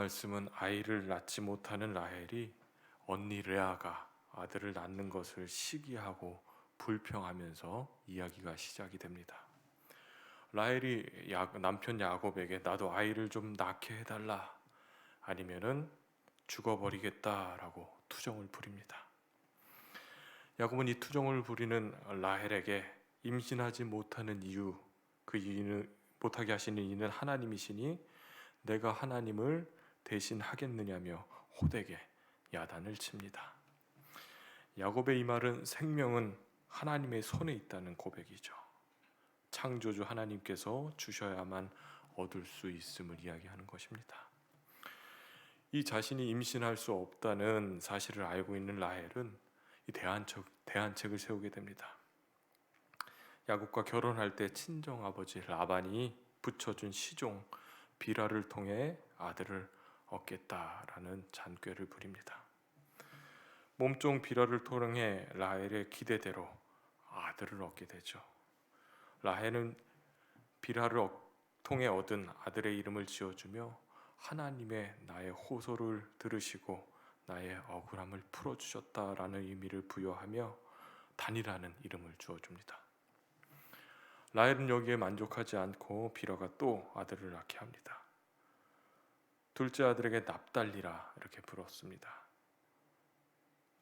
말씀은 아이를 낳지 못하는 라헬이 언니 레아가 아들을 낳는 것을 시기하고 불평하면서 이야기가 시작이 됩니다. 라헬이 남편 야곱에게 나도 아이를 좀 낳게 해달라, 아니면은 죽어버리겠다라고 투정을 부립니다. 야곱은 이 투정을 부리는 라헬에게 임신하지 못하는 이유, 그 이유는 못하게 하시는 이는 하나님이시니 내가 하나님을 대신하겠느냐며 호되게 야단을 칩니다. 야곱의 이 말은 생명은 하나님의 손에 있다는 고백이죠. 창조주 하나님께서 주셔야만 얻을 수 있음을 이야기하는 것입니다. 이 자신이 임신할 수 없다는 사실을 알고 있는 라헬은 이 대안책을 세우게 됩니다. 야곱과 결혼할 때 친정아버지 라반이 붙여준 시종 비라를 통해 아들을 얻겠다라는 잔꾀를 부립니다. 몸종 비라를 통해 라헬의 기대대로 아들을 얻게 되죠. 라헬은 비라를 통해 얻은 아들의 이름을 지어주며 하나님의 나의 호소를 들으시고 나의 억울함을 풀어주셨다라는 의미를 부여하며 단이라는 이름을 주어줍니다. 라헬은 여기에 만족하지 않고 비라가 또 아들을 낳게 합니다. 둘째 아들에게 납달리라 이렇게 불렀습니다.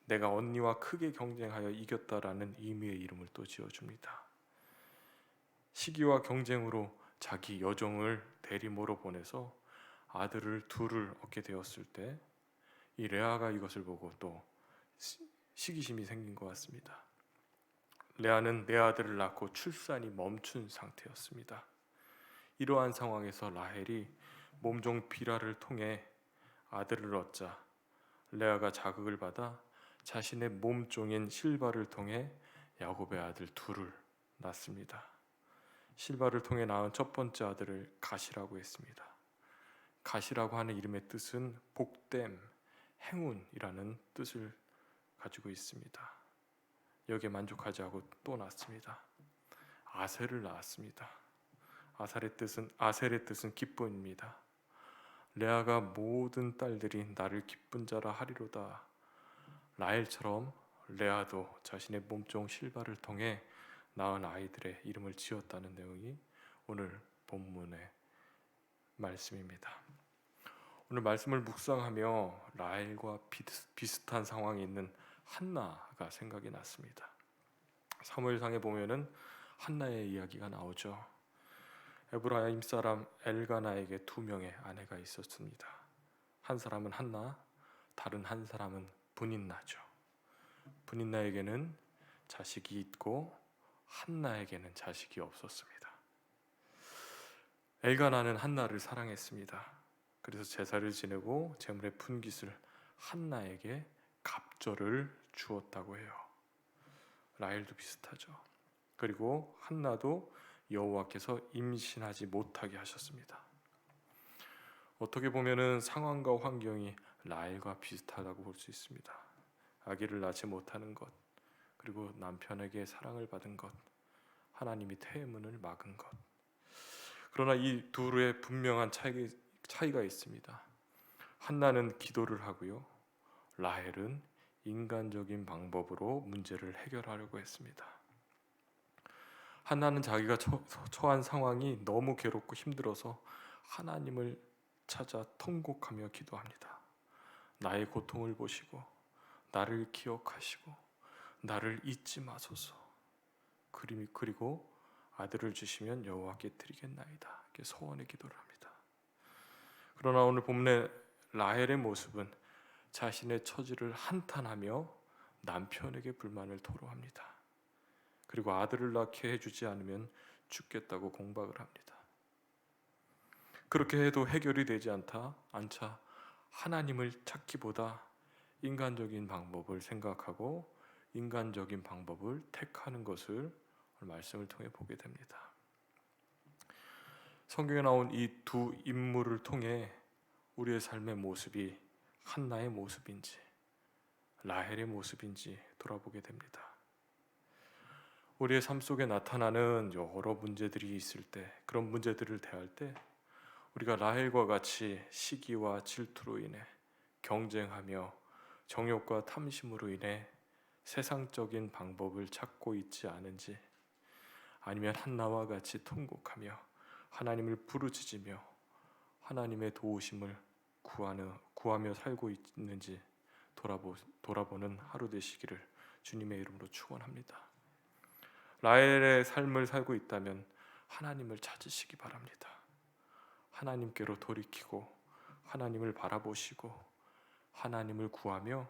내가 언니와 크게 경쟁하여 이겼다라는 의미의 이름을 또 지어줍니다. 시기와 경쟁으로 자기 여종을 대리모로 보내서 아들을 둘을 얻게 되었을 때 이 레아가 이것을 보고 또 시기심이 생긴 것 같습니다. 레아는 내 아들을 낳고 출산이 멈춘 상태였습니다. 이러한 상황에서 라헬이 몸종 비라를 통해 아들을 얻자 레아가 자극을 받아 자신의 몸종인 실바를 통해 야곱의 아들 둘을 낳습니다. 실바를 통해 낳은 첫 번째 아들을 가시라고 했습니다. 가시라고 하는 이름의 뜻은 복됨, 행운이라는 뜻을 가지고 있습니다. 여기에 만족하지 않고 또 낳습니다. 아셀을 낳았습니다. 아셀의 뜻은 기쁨입니다. 레아가 모든 딸들이 나를 기쁜 자라 하리로다. 라헬처럼 레아도 자신의 몸종 실바를 통해 낳은 아이들의 이름을 지었다는 내용이 오늘 본문의 말씀입니다. 오늘 말씀을 묵상하며 라헬과 비슷한 상황에 있는 한나가 생각이 났습니다. 사무엘상에 보면은 한나의 이야기가 나오죠. 에브라임 사람 엘가나에게 두 명의 아내가 있었습니다. 한 사람은 한나, 다른 한 사람은 브닌나죠. 브닌나에게는 자식이 있고 한나에게는 자식이 없었습니다. 엘가나는 한나를 사랑했습니다. 그래서 제사를 지내고 제물의 분깃을 한나에게 갑절을 주었다고 해요. 라헬도 비슷하죠. 그리고 한나도 여호와께서 임신하지 못하게 하셨습니다. 어떻게 보면은 상황과 환경이 라헬과 비슷하다고 볼 수 있습니다. 아기를 낳지 못하는 것, 그리고 남편에게 사랑을 받은 것, 하나님이 태문을 막은 것. 그러나 이 둘의 분명한 차이가 있습니다. 한나는 기도를 하고요, 라헬은 인간적인 방법으로 문제를 해결하려고 했습니다. 한나는 자기가 처한 상황이 너무 괴롭고 힘들어서 하나님을 찾아 통곡하며 기도합니다. 나의 고통을 보시고 나를 기억하시고 나를 잊지 마소서. 그리고 아들을 주시면 여호와께 드리겠나이다. 이렇게 소원의 기도를 합니다. 그러나 오늘 본문의 라헬의 모습은 자신의 처지를 한탄하며 남편에게 불만을 토로합니다. 그리고 아들을 낳게 해주지 않으면 죽겠다고 공박을 합니다. 그렇게 해도 해결이 되지 않자 하나님을 찾기보다 인간적인 방법을 생각하고 인간적인 방법을 택하는 것을 오늘 말씀을 통해 보게 됩니다. 성경에 나온 이 두 인물을 통해 우리의 삶의 모습이 한나의 모습인지 라헬의 모습인지 돌아보게 됩니다. 우리의 삶 속에 나타나는 여러 문제들이 있을 때, 그런 문제들을 대할 때 우리가 라헬과 같이 시기와 질투로 인해 경쟁하며 정욕과 탐심으로 인해 세상적인 방법을 찾고 있지 않은지, 아니면 한나와 같이 통곡하며 하나님을 부르짖으며 하나님의 도우심을 구하며 살고 있는지 돌아보는 하루 되시기를 주님의 이름으로 축원합니다. 라헬의 삶을 살고 있다면 하나님을 찾으시기 바랍니다. 하나님께로 돌이키고 하나님을 바라보시고 하나님을 구하며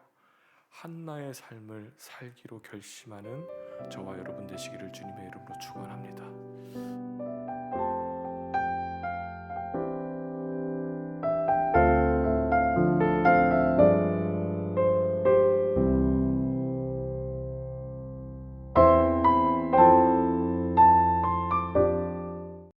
한나의 삶을 살기로 결심하는 저와 여러분 되시기를 주님의 이름으로 축원합니다.